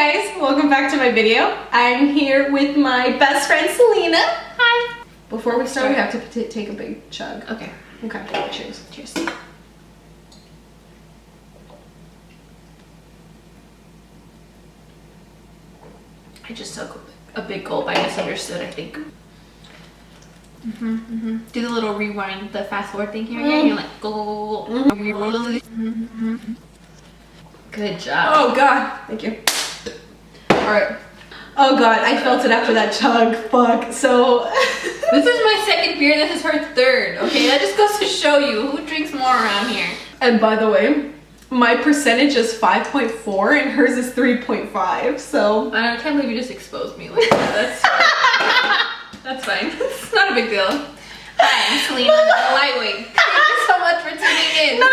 guys, welcome back to my video. I'm here with my best friend Selena. Hi. Before we start, we have to take a big chug. Okay. Okay, cheers. Cheers. I just took a big gulp. I misunderstood, I think. Do the little rewind, the fast forward thing here. Yeah, you're like, go. Good job. Oh God, thank you. All right. Oh God, I felt it after that chug. Fuck. So. This is my second beer. This is her third. Okay, that just goes to show you who drinks more around here. And by the way, my percentage is 5.4 and hers is 3.5. So. I can't believe you just exposed me like that. That's fine. It's not a big deal. Hi, I'm Selena, the lightweight. Thank you so much for tuning in. No.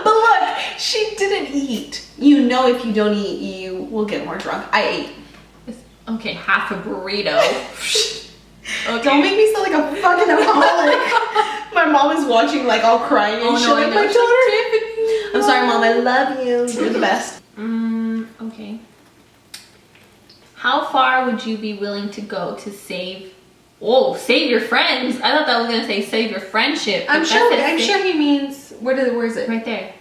But look, she didn't eat. You know, if you don't eat, you will get more drunk. I ate. Okay, half a burrito. Okay. Don't make me sound like a fucking alcoholic. My mom is watching, like, all crying and shit. Like, my daughter. I'm sorry, Mom. I love you. You're the best. Okay. How far would you be willing to go to save? Whoa, save your friends. I thought that was gonna say save your friendship. I'm sure he means where is it? Right there.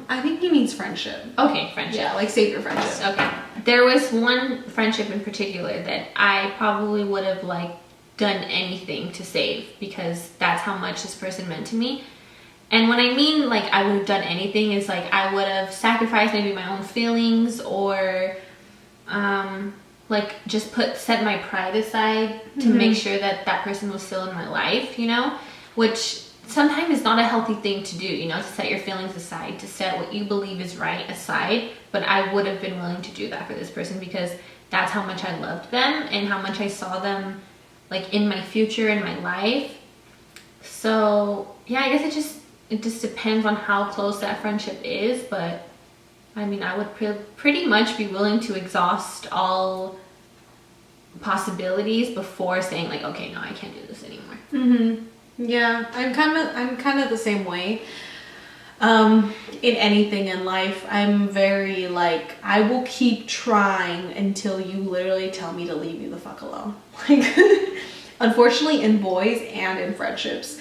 I think he means friendship. Okay, friendship. Yeah, like save your friendship. Okay. There was one friendship in particular that I probably would have like done anything to save because that's how much this person meant to me. And when I mean like I would have done anything is like I would have sacrificed maybe my own feelings or like just set my pride aside to make sure that that person was still in my life, you know, which sometimes is not a healthy thing to do, you know, to set your feelings aside, to set what you believe is right aside. But I would have been willing to do that for this person because that's how much I loved them and how much I saw them like in my future, in my life. So yeah, I guess it just depends on how close that friendship is, but I mean, I would pretty much be willing to exhaust all possibilities before saying like, okay, no, I can't do this anymore. Yeah, I'm kind of the same way. In anything in life, I'm very like, I will keep trying until you literally tell me to leave you the fuck alone. Like, unfortunately, in boys and in friendships,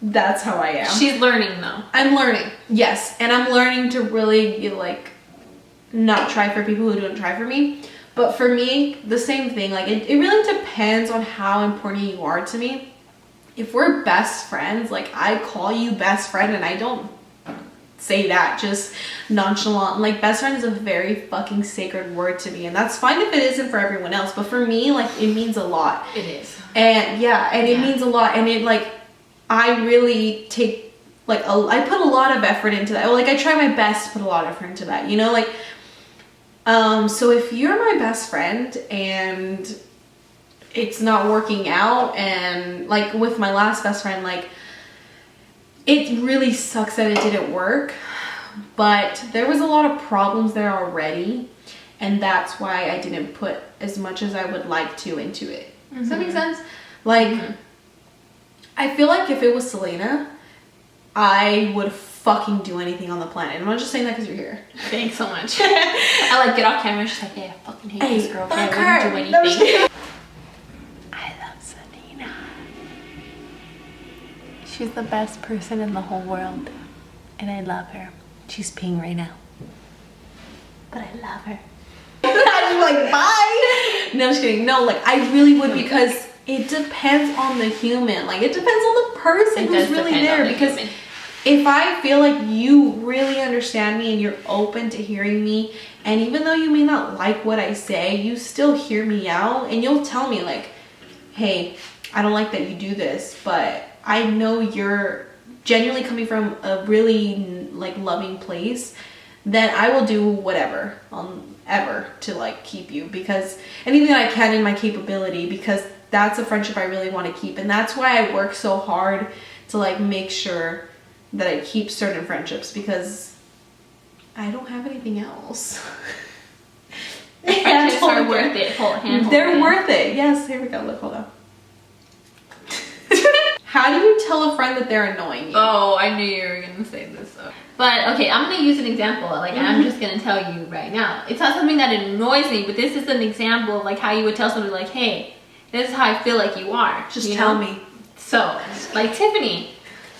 that's how I am. She's learning though. I'm learning, yes, and I'm learning to really like not try for people who don't try for me. But for me, the same thing. Like it really depends on how important you are to me. If we're best friends, like I call you best friend, and I don't say that just nonchalant. Like best friend is a very fucking sacred word to me, and that's fine if it isn't for everyone else. But for me, like it means a lot. It is. And it means a lot, and it like. I really take, like, I put a lot of effort into that. Like, I try my best to put a lot of effort into that, you know? Like, so if you're my best friend and it's not working out, and, like, with my last best friend, like, it really sucks that it didn't work, but there was a lot of problems there already, and that's why I didn't put as much as I would like to into it. Does that make sense? Like... I feel like if it was Selena, I would fucking do anything on the planet. I'm not just saying that because you're here. Thanks so much. I like get off camera and she's like, hey, I fucking hate this girl. I wouldn't do anything. I love Selena. She's the best person in the whole world. And I love her. She's peeing right now. But I love her. I'm like, bye. No, I'm just kidding. No, like, I really would because... It depends on the human. Like, it depends on the person who's really there. Because if I feel like you really understand me and you're open to hearing me, and even though you may not like what I say, you still hear me out, and you'll tell me like, hey, I don't like that you do this, but I know you're genuinely coming from a really like loving place, then I will do whatever ever to like keep you, because anything that I can in my capability, because that's a friendship I really want to keep. And that's why I work so hard to like make sure that I keep certain friendships, because I don't have anything else. Friendships are worth it. They're worth it. Yes, here we go. Look, hold on. How do you tell a friend that they're annoying you? Oh, I knew you were going to say this. But okay, I'm gonna use an example. Like I'm just gonna tell you right now. It's not something that annoys me, but this is an example of like how you would tell somebody like, hey, this is how I feel like you are. Just tell me. So, like Tiffany,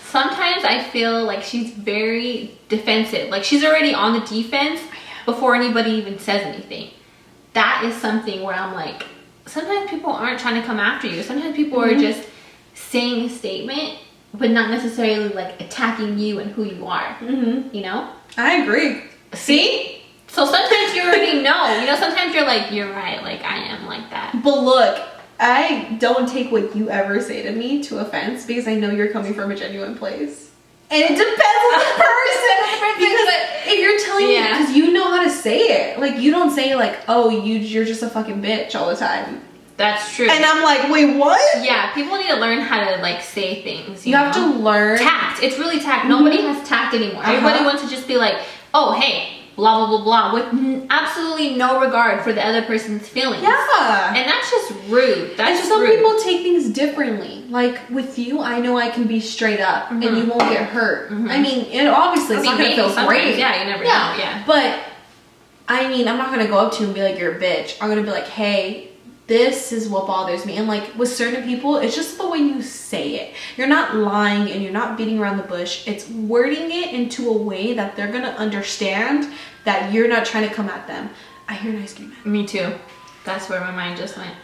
sometimes I feel like she's very defensive. Like she's already on the defense before anybody even says anything. That is something where I'm like, sometimes people aren't trying to come after you. Sometimes people are just saying a statement, but not necessarily like attacking you and who you are. You know? I agree. See? So sometimes you already know. You know, sometimes you're like, you're right. Like I am like that. But look, I don't take what you ever say to me to offense because I know you're coming from a genuine place. And it depends on the person. Because if you're telling me, because you know how to say it. Like, you don't say like, oh, you're just a fucking bitch all the time. That's true. And I'm like, wait, what? Yeah, people need to learn how to like say things. You have to learn. Tact. It's really tact. Nobody has tact anymore. Everybody wants to just be like, oh, hey, blah, blah, blah, blah, with absolutely no regard for the other person's feelings. Yeah. And that's just rude. That's just some rude. people take things differently. Like with you, I know I can be straight up and you won't get hurt. I mean, it obviously it's not going to feel great. Yeah, you never know. Yeah. But, I mean, I'm not going to go up to you and be like, you're a bitch. I'm going to be like, hey, this is what bothers me. And like with certain people, it's just the way you say it. You're not lying and you're not beating around the bush. It's wording it into a way that they're going to understand that you're not trying to come at them. I hear an ice cream man. Me too. That's where my mind just went.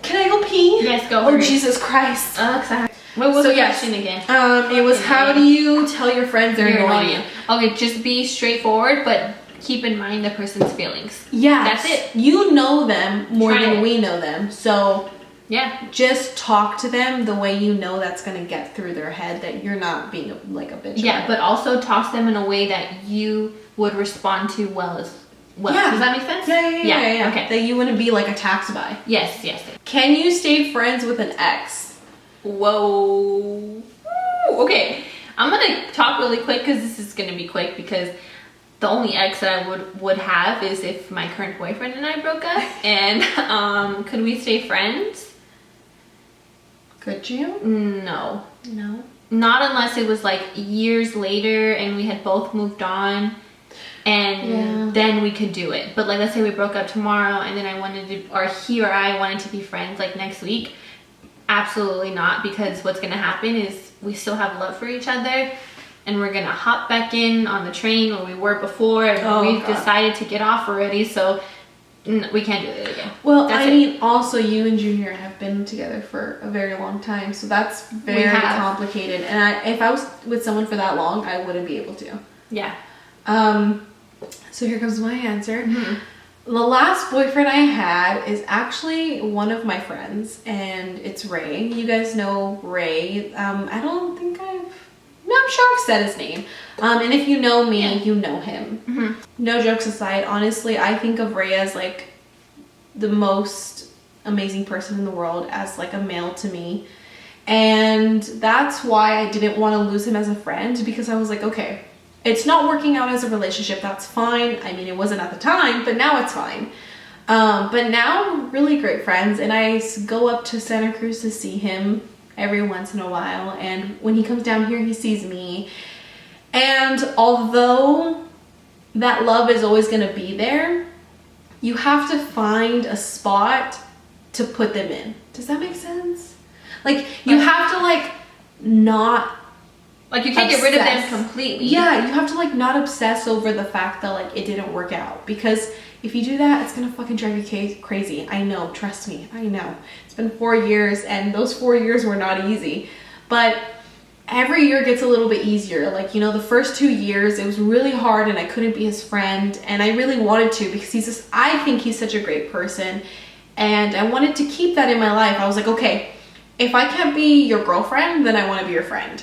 Can I go pee? Yes, go. Oh, Jesus Christ. Sorry. What was the question again? It was how do you tell your friends they're annoying you? Okay, just be straightforward, but keep in mind the person's feelings. Yeah. That's it. You know them more than we know them. So yeah, just talk to them the way you know that's going to get through their head that you're not being like a bitch. Yeah, but also talk to them in a way that you would respond to well as well. Yeah. Does that make sense? Yeah. Okay. That you wouldn't be like attacked by. Yes. Can you stay friends with an ex? Whoa. Okay. I'm going to talk really quick because this is going to be quick because the only ex that I would have is if my current boyfriend and I broke up. And could we stay friends? Could you? No. Not unless it was like years later and we had both moved on. And then we could do it. But like, let's say we broke up tomorrow and then I wanted to, or he or I wanted to be friends like next week. Absolutely not, because what's going to happen is we still have love for each other and we're going to hop back in on the train where we were before and we've decided to get off already. So we can't do it again. Well, I mean, also you and Junior have been together for a very long time. So that's very complicated. And if I was with someone for that long, I wouldn't be able to. Yeah. So here comes my answer. The last boyfriend I had is actually one of my friends, and it's Ray. You guys know Ray. I don't think I'm sure I've said his name. And if you know me, you know him. No jokes aside, honestly, I think of Ray as like the most amazing person in the world, as like a male to me. And that's why I didn't want to lose him as a friend, because I was like, okay, it's not working out as a relationship. That's fine. I mean, it wasn't at the time, but now it's fine. But now we're really great friends, and I go up to Santa Cruz to see him every once in a while. And when he comes down here, he sees me. And although that love is always going to be there, you have to find a spot to put them in. Does that make sense? Like, you have to like not... Like, you can't get rid of them completely. Yeah, you have to like not obsess over the fact that like it didn't work out, because if you do that, it's gonna fucking drive you crazy. I know, trust me, I know. It's been 4 years and those 4 years were not easy, but every year gets a little bit easier. Like, you know, the first 2 years it was really hard and I couldn't be his friend, and I really wanted to, because I think he's such a great person and I wanted to keep that in my life. I was like, okay, if I can't be your girlfriend, then I want to be your friend.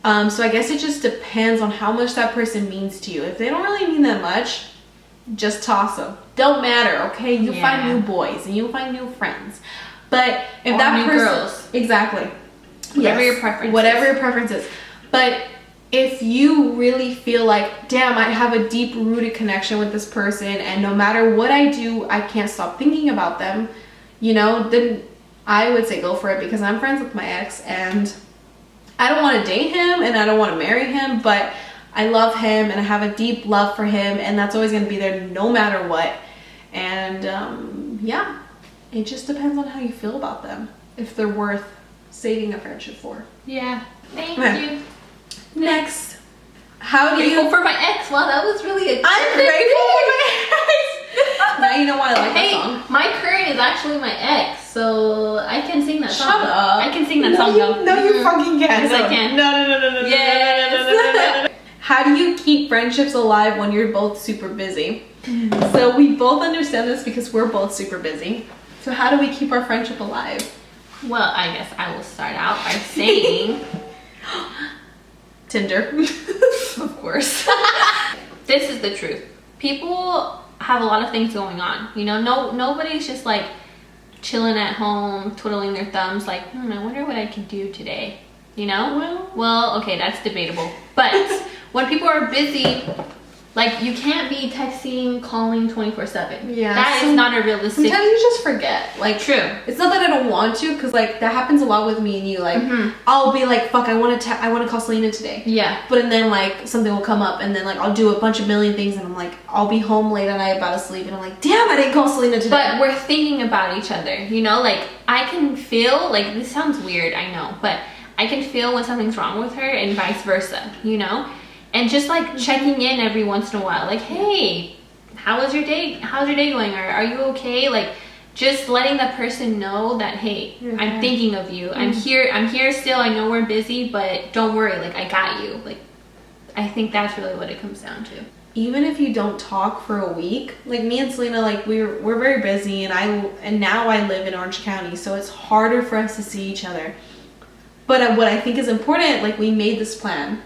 So I guess it just depends on how much that person means to you. If they don't really mean that much, just toss them. Don't matter, okay? You'll find new boys and you'll find new friends. But if that person... girls. Exactly. Whatever your preference is. Whatever your preference is. But if you really feel like, damn, I have a deep-rooted connection with this person and no matter what I do, I can't stop thinking about them, you know, then I would say go for it, because I'm friends with my ex and... I don't want to date him and I don't want to marry him, but I love him and I have a deep love for him, and that's always going to be there no matter what. And yeah, it just depends on how you feel about them, if they're worth saving a friendship for. Yeah. Thank you. Next, how do Grateful you? for my ex. Wow, that was really a. I'm grateful for my ex. Now you know why I like that song. My current is actually my ex, so I can sing that song. Shut up. I can sing that No, song. you fucking can't. Yes, I can. No. Yes. How do you keep friendships alive when you're both super busy? So we both understand this because we're both super busy. So how do we keep our friendship alive? Well, I guess I will start out by saying Tinder. of course. This is the truth. People have a lot of things going on. You know, nobody's just like chilling at home, twiddling their thumbs like, I wonder what I can do today. You know? Well, okay, that's debatable. But when people are busy, like, you can't be texting, calling 24/7. Yeah. That is not a realistic. Sometimes you just forget. Like, True. It's not that I don't want to, because like that happens a lot with me and you. Like, I'll be like, fuck, I want to call Selena today. Yeah. But then like something will come up, and then like I'll do a bunch of million things, and I'm like, I'll be home late at night about to sleep, and I'm like, damn, I didn't call Selena today. But we're thinking about each other, you know? Like, I can feel, like, this sounds weird, I know, but I can feel when something's wrong with her and vice versa, you know? And just like checking in every once in a while, like, hey, how's your day going? Or are you okay? Like, just letting the person know that, hey, I'm thinking of you. I'm here still. I know we're busy, but don't worry, like, I got you. Like, I think that's really what it comes down to. Even if you don't talk for a week, like me and Selena, like we're very busy, and now I live in Orange County, so it's harder for us to see each other. But what I think is important, like, we made this plan.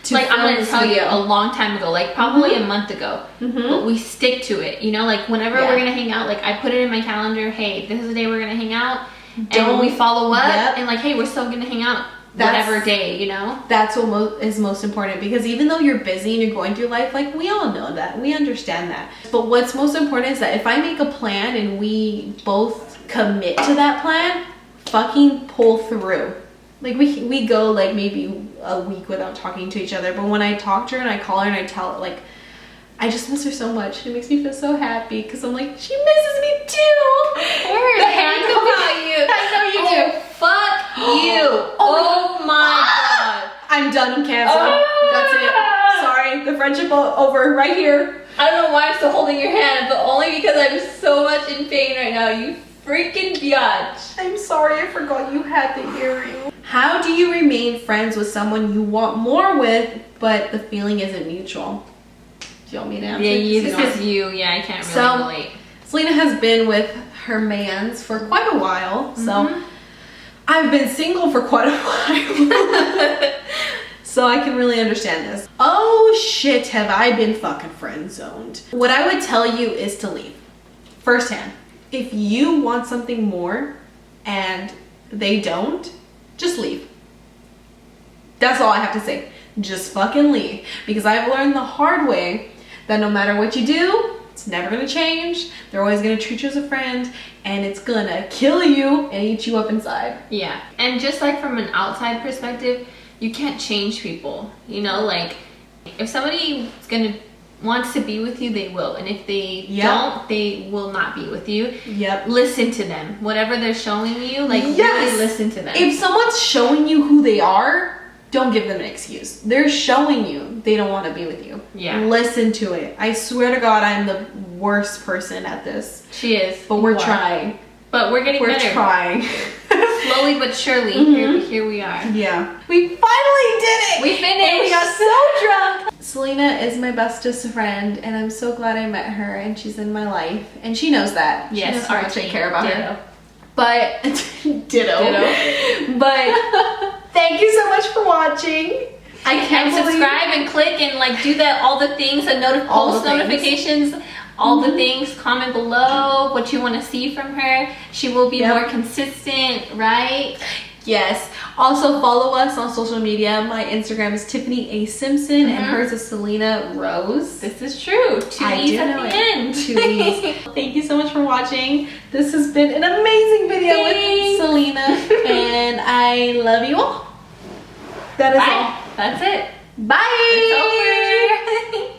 Like, I'm gonna tell you, a long time ago, like probably a month ago, but we stick to it, you know? Like, whenever we're gonna hang out, like, I put it in my calendar, hey, this is the day we're gonna hang out, and we follow up, and like, hey, we're still gonna hang out whatever day, you know? That's what is most important, because even though you're busy and you're going through life, like, we all know that, we understand that. But what's most important is that if I make a plan and we both commit to that plan, fucking pull through. Like, we go like maybe a week without talking to each other, but when I talk to her and I call her and I tell her, like, I just miss her so much. It makes me feel so happy, because I'm like, she misses me too. We're thinking about you. I know you do. Fuck you. Oh my god. I'm done. I'm canceled. That's it. Sorry, the friendship over right here. I don't know why I'm still holding your hand, but only because I'm so much in pain right now. You freaking biatch. I'm sorry, I forgot you had the earring. How do you remain friends with someone you want more with, but the feeling isn't mutual? Do you want me to answer? Yeah, this is you. Yeah, I can't really relate. Selena has been with her mans for quite a while, so I've been single for quite a while. So I can really understand this. Oh shit, have I been fucking friend zoned. What I would tell you is to leave. Firsthand. If you want something more and they don't, just leave. That's all I have to say. Just fucking leave. Because I've learned the hard way that no matter what you do, it's never gonna change. They're always gonna treat you as a friend, and it's gonna kill you and eat you up inside. Yeah. And just like from an outside perspective, you can't change people. You know, like, if somebody wants to be with you, they will. And if they don't, they will not be with you. Yep. Listen to them. Whatever they're showing you, like, really listen to them. If someone's showing you who they are, don't give them an excuse. They're showing you they don't want to be with you. Yeah. Listen to it. I swear to God, I'm the worst person at this. She is. But we're trying. But we're getting better. We're trying. Slowly but surely, here we are. Yeah. We finally did it! We finished! And we got so drunk! Selena is my bestest friend, and I'm so glad I met her, and she's in my life. And she knows that. Yes, she knows how much I care about ditto. her. But, ditto. But, thank you so much for watching. I can't subscribe and click and like do that, all the things, and post notifications. All the things. Comment below what you want to see from her. She will be more consistent, right? Yes. Also follow us on social media. My Instagram is Tiffany A. Simpson and hers is Selena Rose. This is true. 2 E's at the end. 2 E's. Thank you so much for watching. This has been an amazing video with Selena, and I love you all. That is all. That's it. Bye. It's over.